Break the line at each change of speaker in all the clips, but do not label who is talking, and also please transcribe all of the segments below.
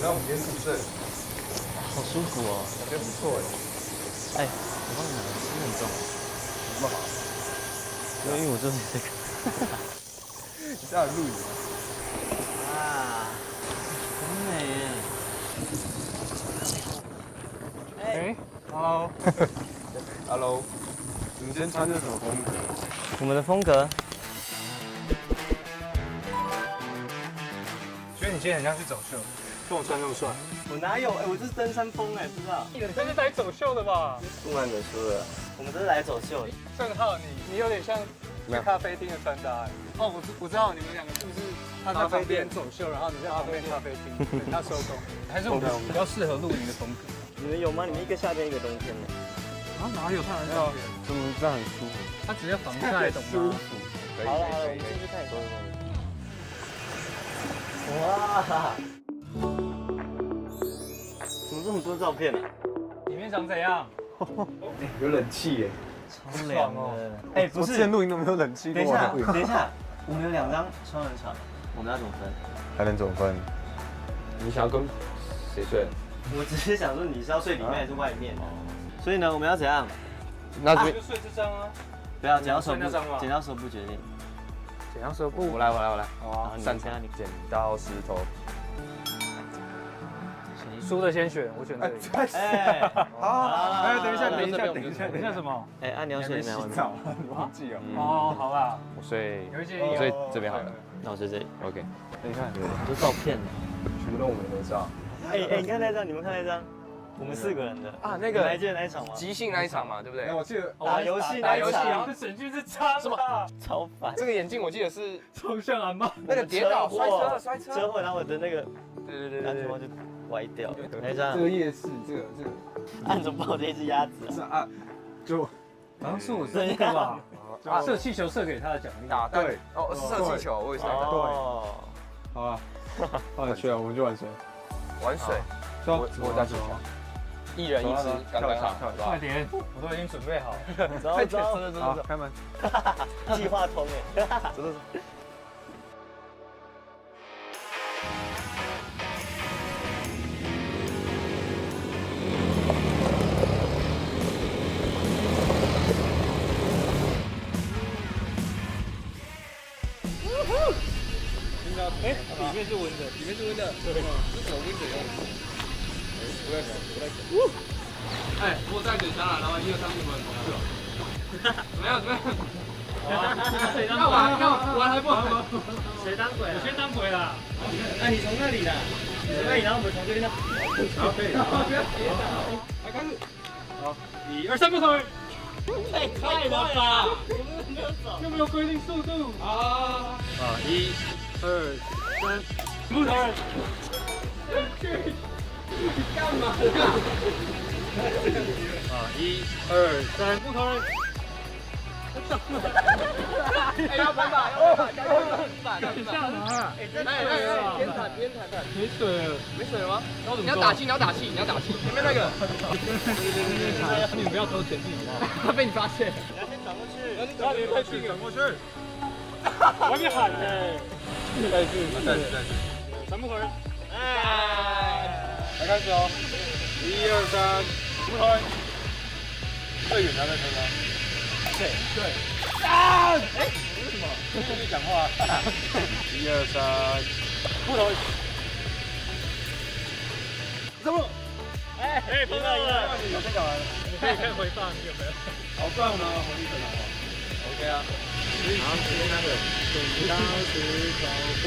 那我们今天宿舍
好舒服哦，
我觉得不错哎。
哎，我帮你拿，是不是很重？
那么好，
因为我就是这个。
你是要录影吗？
啊，很美耶。
哎，Hello， Hello，你们今天穿的什么风格？
我们的风格，
觉得你今天很像去走秀，跟我穿那么帅。
我哪有？哎，我这是登山风哎，不知道。
你这是来走秀的吧？
不瞒你们说了，我们这是来走秀的。
郑浩，你有点像去咖啡厅的穿搭。哦，我知道你们两个是不是他在旁边走秀，然后你在旁边咖啡厅等他收工，还是我们比较适合露营的风格？
你们有吗？你们一个夏天一个冬天呢？
啊，哪有看得到？
怎么这样很舒服？
他只要防晒，懂吗？
好了好了，我们进去看一下。哇！怎么这么多照片啊？
里面长怎样？有冷气耶，
超凉的。哎，不
我之
是，
前露营都没有冷气过。
等一下，等一下，我们有2张双人床，我们要怎么分？
还能怎么分？
你想要跟谁睡？
我只是想说，你是要睡里面还是外面？所以呢，我们要怎样？
那
就睡这张啊。
不要剪刀手布
那张吗，
剪刀手布决定。
怎样说不？
我来。
好啊，
散开你
剪刀石头。
输的先选，我选这里。
哎，
好，
哎，等一下什么？
哎，你要睡里面外面？
你忘记了？
哦，好啦，
我睡
有一些
我睡这边好了。
那我睡这里。
OK。
等一下，
很多照片呢。
全部都我们合照。
哎，你看那张，你们看那张，我们4个人的
啊，那个
你还记得那一场吗？
即兴那一场嘛，对不对？
我记得
打游戏
打游戏，
那一场
然后整句是唱什么？
超烦。
这个眼镜我记得是
抽象阿妈。
那个跌倒摔车。
车祸，然后我的那个
对
安全帽就歪掉。哪一张
这？个夜市，这个
按着抱着一只鸭子啊。
是啊，就好像是我生日吧？射气球射给他的奖励。
打对哦，是射气球，我也是。
哦，
好啊，玩水啊，我们就玩水。
玩水，我在球，一人一只，刚刚好，
快点，我都已经准备好了。
走走，
好，开门。
计划通哎。
走走走。
哎，里面是温的，里面是温的，对，是手温的样子。不要讲。哎，我在等下来，然后1、2、3，你们怎么样？要玩还不玩吗？
谁当鬼？
我先当鬼啦。
哎，你从那里的，然后我们从这边的。
好，可以。来开始。好，1、2、3，不同。
太快了吧！
又没有规定速度。啊，1、2、3，不同人。干嘛呀？1、2、3，不同人。哎，要分吧，干嘛？哎，边弹，没水了吗？你要打气，前面那个。你们不要偷前进好不好？他被你发现。
你要先转过去。
然后你太近了，转过去。我还没喊呢。再次。全部同人。哎，来开始哦。1、2、3，不同人。最远的那个吗？对。啊！哎，为什么？跟你讲话。1、2、3，不同人。怎么？哎，赢了！你先讲完了。你可以回放，你有没有？好棒吗？火力很好。OK 啊。好，今天那个剪刀石头布。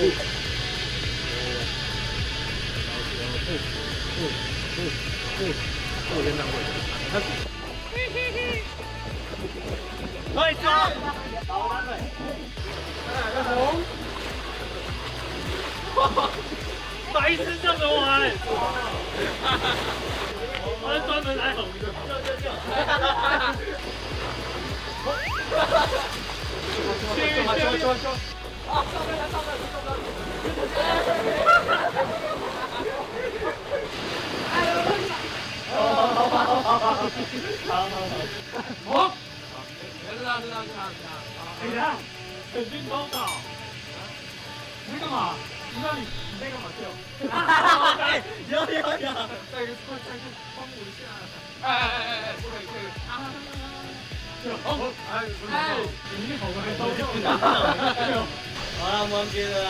我先当鬼。开始。可以抓。好，我当鬼。大红。白痴这么玩？我是专门来哄的。就。啊！上面来！好。知道。哎呀，全军抽考。你在干嘛？你那里？那个好笑。
有，
再一个帮我一下。哎，不可以，不可以。你好乖，都用。
好了，我们别了啦。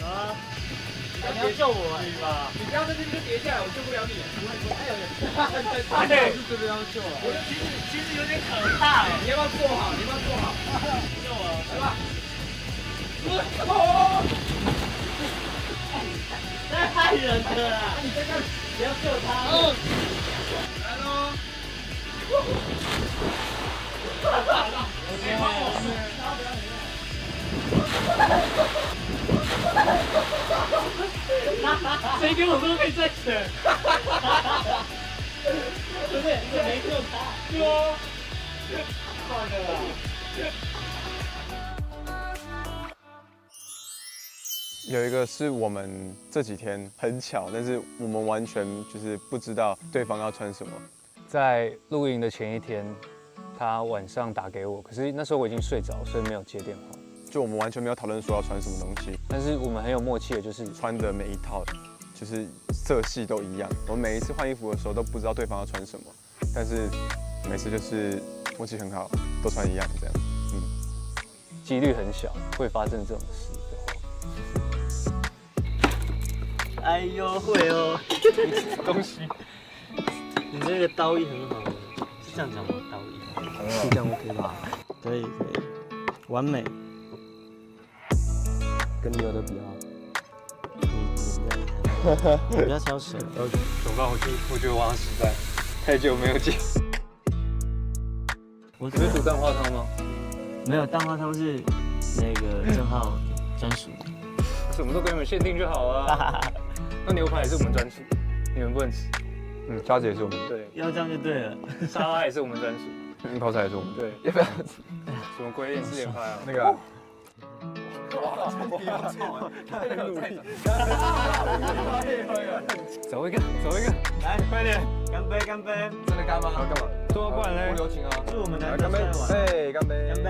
啊！你要救我吧？
你不要在这边跌下来，我救不了你。
哎，是真的要救了。
我的其实有点可怕哎，你要不要坐好？你要不要坐好？救我，来吧。
太害人了啦！
你在干？
不要救他。
来喽！
谁给我说可以再选？不是，你没救他。算了啦。
有一个是我们这几天很巧，但是我们完全就是不知道对方要穿什么。
在露营的前一天，他晚上打给我，可是那时候我已经睡着，所以没有接电话。
就我们完全没有讨论说要穿什么东西，
但是我们很有默契的，就是
穿的每一套就是色系都一样。我们每一次换衣服的时候都不知道对方要穿什么，但是每次就是默契很好，都穿一样这样。
几率很小会发生这种事的话。
哎呦，会哦。
东西，
你这个刀艺很好，是这样讲吗？刀艺。是这样 OK 吧？可以，完美。
跟你有的比啊。
你不要挑舌。
怎么办？我觉得我好像实在太久没有剪。
我
你会煮蛋花汤吗？
没有，蛋花汤是那个郑浩专属。
什么都给你们限定就好啊。那牛排也是我们专属，你们不能吃。
虾子也是我们，
对，
要这样就对了。
沙拉也是我们专属。
泡菜也是我们。
对，
要不要？
什么龟苓4连拍啊？
那个。
太努力。
走一个，
来，
快点，
干杯，干杯！
真的干吗？要干嘛？
多不然嘞？
不留情啊！
祝我们男
干杯！
的帅完。
哎，干杯！
干杯！